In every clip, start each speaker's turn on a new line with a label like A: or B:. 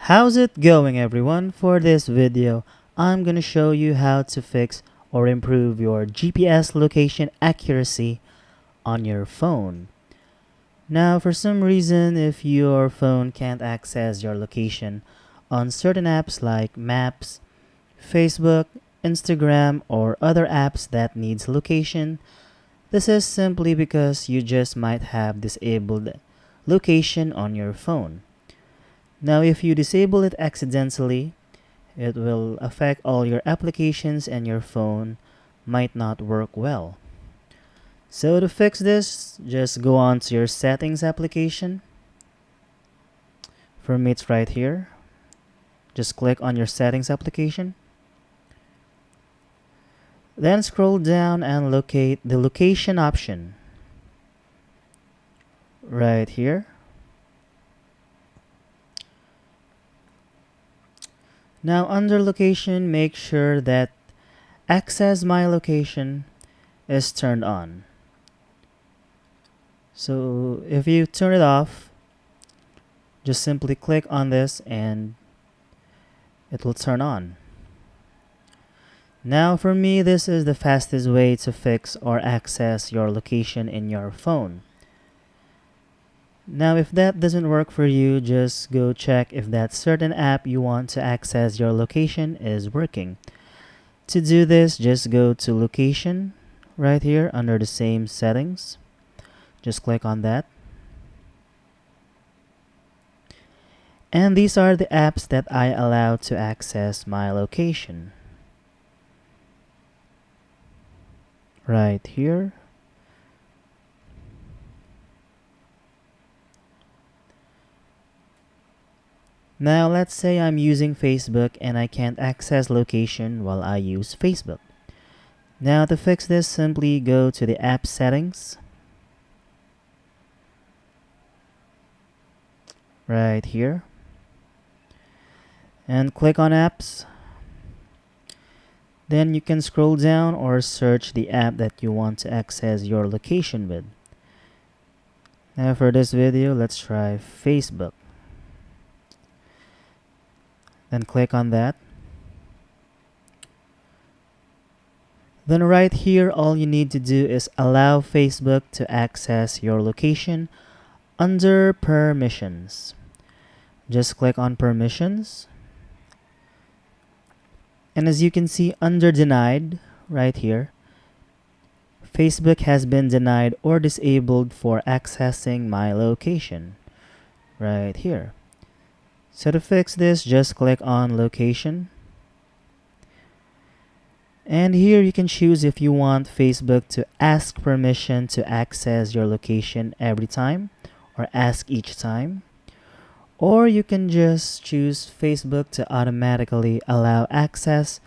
A: How's it going, everyone? For this video, I'm gonna show you how to fix or improve your GPS location accuracy on your phone. Now, for some reason, if your phone can't access your location on certain apps like Maps, Facebook, Instagram, or other apps that needs location, this is simply because you just might have disabled location on your phone. Now, if you disable it accidentally, it will affect all your applications and your phone might not work well. So to fix this, just go on to your settings application. For me, it's right here. Just click on your settings application. Then scroll down and locate the location option. Right here. Now under location, make sure that access my location is turned on. So if you turn it off, just simply click on this and it will turn on. Now for me, this is the fastest way to fix or access your location in your phone. Now if that doesn't work for you, just go check if that certain app you want to access your location is working. To do this, just go to location right here under the same settings. Just click on that. And these are the apps that I allow to access my location. Right here. Now let's say I'm using Facebook and I can't access location while I use Facebook. Now to fix this, simply go to the app settings. Right here. And click on apps. Then you can scroll down or search the app that you want to access your location with. Now for this video, let's try Facebook. Then click on that. Then right here, all you need to do is allow Facebook to access your location under permissions. Just click on permissions. And as you can see under denied right here, Facebook has been denied or disabled for accessing my location right here. So to fix this, just click on location. And here you can choose if you want Facebook to ask permission to access your location every time or ask each time. Or you can just choose Facebook to automatically allow access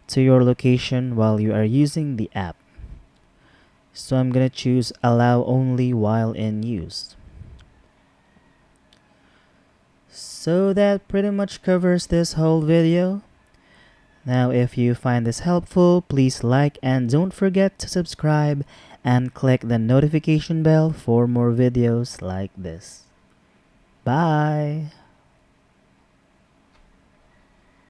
A: to your location while you are using the app. So I'm going to choose allow only while in use. So that pretty much covers this whole video. Now if you find this helpful, please like and don't forget to subscribe and click the notification bell for more videos like this. Bye!